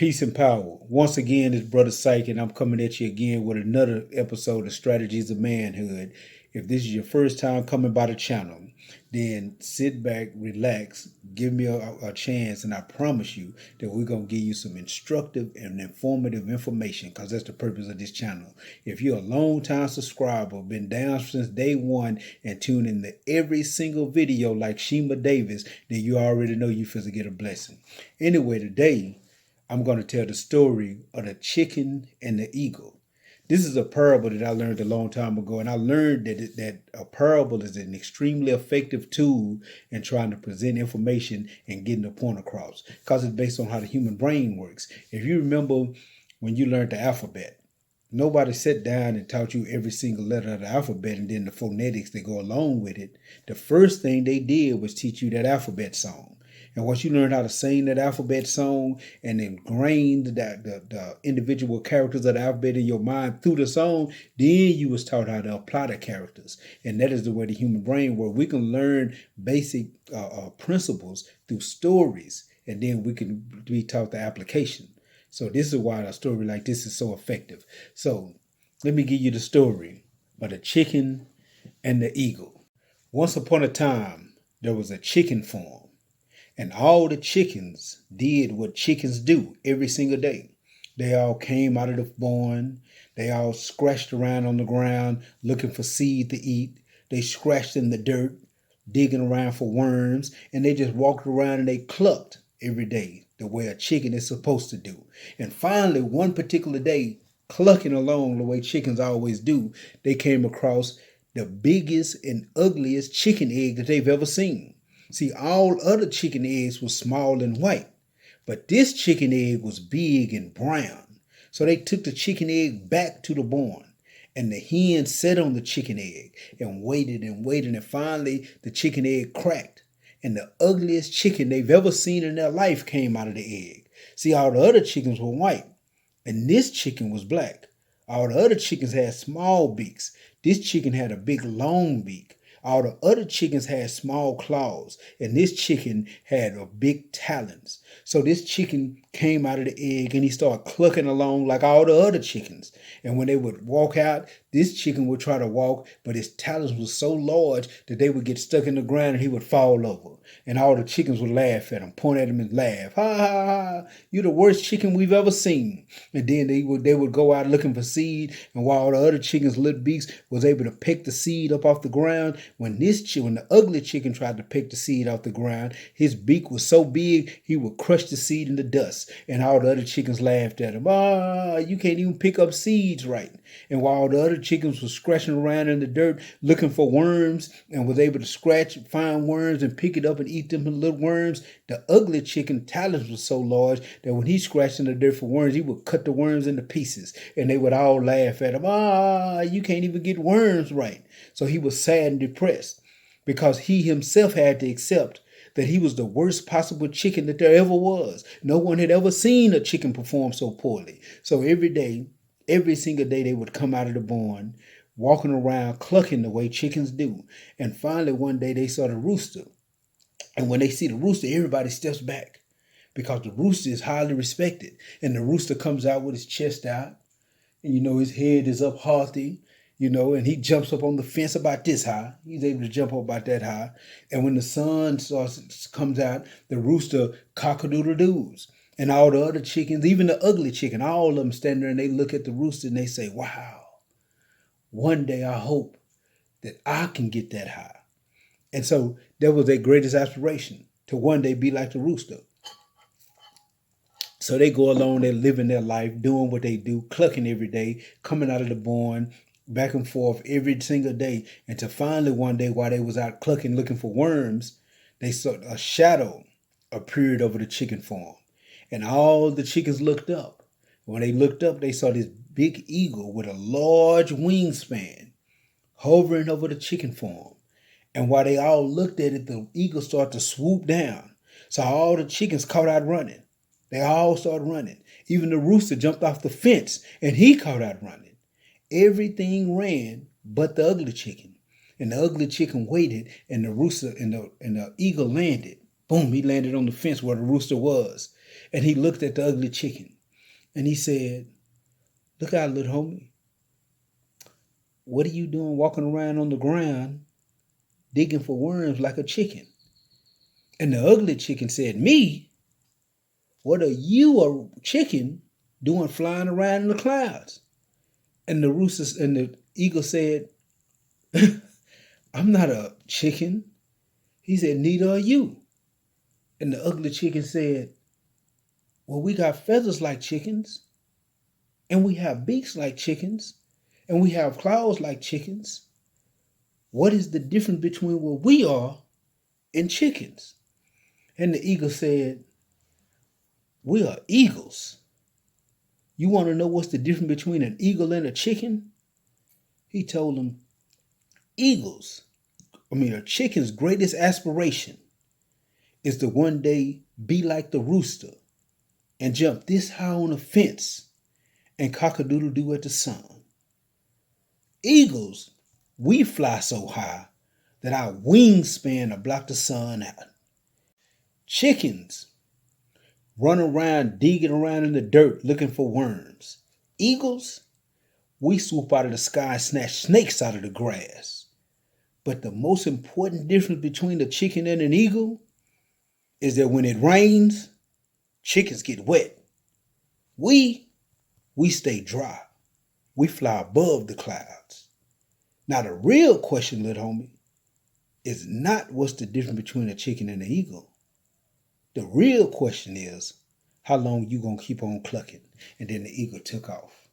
Peace and power. Once again, it's Brother Psych, and I'm coming at you again with another episode of Strategies of Manhood. If this is your first time coming by the channel, then sit back, relax, give me a chance, and I promise you that we're going to give you some instructive and informative information, because that's the purpose of this channel. If you're a long-time subscriber, been down since day one, and tune in to every single video like Shima Davis, then you already know you feel to get a blessing. Anyway, today, I'm going to tell the story of the chicken and the eagle. This is a parable that I learned a long time ago, and I learned that a parable is an extremely effective tool in trying to present information and getting the point across, because it's based on how the human brain works. If you remember when you learned the alphabet, nobody sat down and taught you every single letter of the alphabet and then the phonetics that go along with it. The first thing they did was teach you that alphabet song. And once you learn how to sing that alphabet song and ingrain the individual characters of the alphabet in your mind through the song, then you was taught how to apply the characters. And that is the way the human brain works. We can learn basic principles through stories, and then we can be taught the application. So this is why a story like this is so effective. So let me give you the story of the chicken and the eagle. Once upon a time, there was a chicken farm. And all the chickens did what chickens do every single day. They all came out of the barn. They all scratched around on the ground looking for seed to eat. They scratched in the dirt, digging around for worms. And they just walked around and they clucked every day the way a chicken is supposed to do. And finally, one particular day, clucking along the way chickens always do, they came across the biggest and ugliest chicken egg that they've ever seen. See, all other chicken eggs were small and white, but this chicken egg was big and brown. So they took the chicken egg back to the barn, and the hen sat on the chicken egg and waited, and finally the chicken egg cracked, and the ugliest chicken they've ever seen in their life came out of the egg. See, all the other chickens were white, and this chicken was black. All the other chickens had small beaks. This chicken had a big, long beak. All the other chickens had small claws, and this chicken had a big talons. So this chicken came out of the egg, and he started clucking along like all the other chickens. And when they would walk out, this chicken would try to walk, but his talons were so large that they would get stuck in the ground and he would fall over. And all the chickens would laugh at him, point at him and laugh. Ha, ha, ha, you're the worst chicken we've ever seen. And then they would go out looking for seed, and while the other chickens' little beaks was able to pick the seed up off the ground, when the ugly chicken tried to pick the seed off the ground, his beak was so big he would crush the seed in the dust. And all the other chickens laughed at him. You can't even pick up seeds right. And while the other chickens were scratching around in the dirt looking for worms and was able to find worms and pick it up and eat them little worms, the ugly chicken talons was so large that when he scratched in the dirt for worms, he would cut the worms into pieces, and they would all laugh at him. You can't even get worms right. So he was sad and depressed because he himself had to accept that he was the worst possible chicken that there ever was. No one had ever seen a chicken perform so poorly. So every single day, they would come out of the barn, walking around, clucking the way chickens do. And finally, one day, they saw the rooster. And when they see the rooster, everybody steps back because the rooster is highly respected. And the rooster comes out with his chest out, and, his head is up haughty, and he jumps up on the fence about this high. He's able to jump up about that high. And when the sun comes out, the rooster cock-a-doodle-doos. And all the other chickens, even the ugly chicken, all of them stand there and they look at the rooster and they say, wow, one day I hope that I can get that high. And so that was their greatest aspiration, to one day be like the rooster. So they go along, they're living their life, doing what they do, clucking every day, coming out of the barn, back and forth every single day, until finally one day while they was out clucking looking for worms, they saw a shadow appeared over the chicken farm. And all the chickens looked up. When they looked up, they saw this big eagle with a large wingspan hovering over the chicken farm. And while they all looked at it, the eagle started to swoop down. So all the chickens caught out running. They all started running. Even the rooster jumped off the fence and he caught out running. Everything ran but the ugly chicken. And the ugly chicken waited, and the rooster and the eagle landed. Boom, he landed on the fence where the rooster was. And he looked at the ugly chicken and he said, "Look out, little homie. What are you doing walking around on the ground digging for worms like a chicken?" And the ugly chicken said, "Me? What are you, a chicken, doing flying around in the clouds?" And the eagle said, "I'm not a chicken." He said, "Neither are you." And the ugly chicken said, "Well, we got feathers like chickens, and we have beaks like chickens, and we have claws like chickens. What is the difference between what we are and chickens?" And the eagle said, "We are eagles. You want to know what's the difference between an eagle and a chicken?" He told him, a chicken's greatest aspiration is to one day be like the rooster and jump this high on a fence and cock-a-doodle-doo at the sun. Eagles, we fly so high that our wingspan will block the sun out. Chickens run around digging around in the dirt looking for worms. Eagles, we swoop out of the sky and snatch snakes out of the grass. But the most important difference between a chicken and an eagle is that when it rains, chickens get wet. We stay dry. We fly above the clouds. Now the real question, little homie, is not what's the difference between a chicken and an eagle. The real question is, how long you gonna keep on clucking? And then the eagle took off.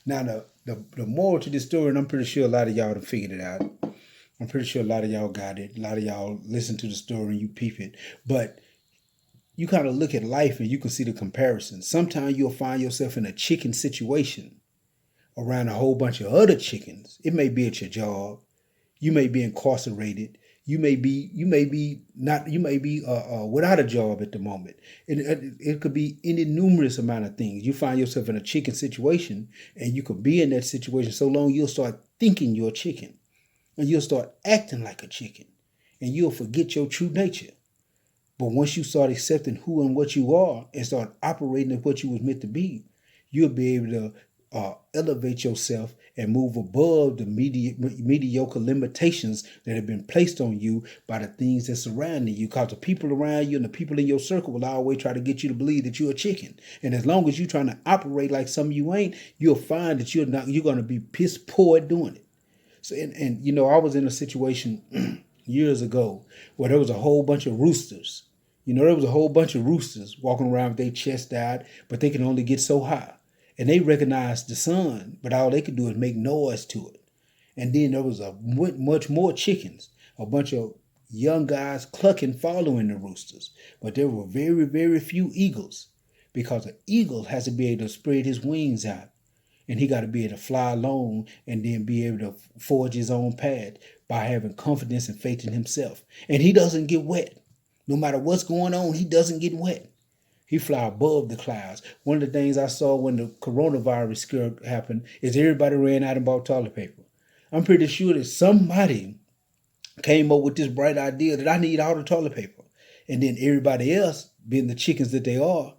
Now the moral to this story, and I'm pretty sure a lot of y'all have figured it out. I'm pretty sure a lot of y'all got it. A lot of y'all listen to the story and you peep it. But you kind of look at life and you can see the comparison. Sometimes you'll find yourself in a chicken situation around a whole bunch of other chickens. It may be at your job. You may be incarcerated. You may be without a job at the moment. It could be any numerous amount of things. You find yourself in a chicken situation, and you could be in that situation so long you'll start thinking you're a chicken, and you'll start acting like a chicken, and you'll forget your true nature. But once you start accepting who and what you are and start operating at what you was meant to be, you'll be able to elevate yourself and move above the mediocre limitations that have been placed on you by the things that surrounding you. Because the people around you and the people in your circle will always try to get you to believe that you're a chicken. And as long as you're trying to operate like some you ain't, you'll find that you're going to be piss poor at doing it. So, and I was in a situation years ago where there was a whole bunch of roosters. There was a whole bunch of roosters walking around with their chest out, but they can only get so high. And they recognized the sun, but all they could do is make noise to it. And then there was much more chickens, a bunch of young guys clucking following the roosters. But there were very, very few eagles, because an eagle has to be able to spread his wings out. And he got to be able to fly alone and then be able to forge his own path by having confidence and faith in himself. And he doesn't get wet. No matter what's going on, he doesn't get wet. He fly above the clouds. One of the things I saw when the coronavirus scare happened is everybody ran out and bought toilet paper. I'm pretty sure that somebody came up with this bright idea that I need all the toilet paper. And then everybody else, being the chickens that they are,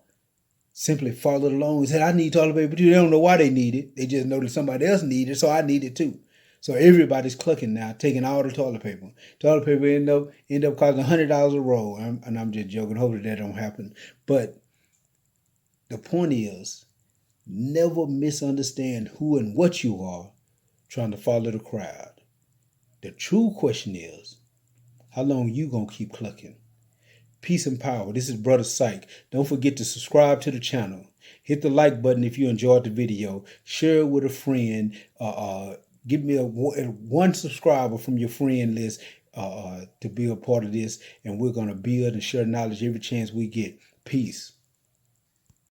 simply followed along and said, I need toilet paper too. They don't know why they need it. They just know that somebody else needs it, so I need it too. So everybody's clucking now, taking all the toilet paper. Toilet paper end up costing $100 a roll. And I'm just joking. Hopefully that don't happen. But the point is, never misunderstand who and what you are trying to follow the crowd. The true question is, how long you gonna keep clucking? Peace and power. This is Brother Psych. Don't forget to subscribe to the channel. Hit the like button if you enjoyed the video. Share it with a friend. Give me one subscriber from your friend list to be a part of this. And we're going to build and share knowledge every chance we get. Peace.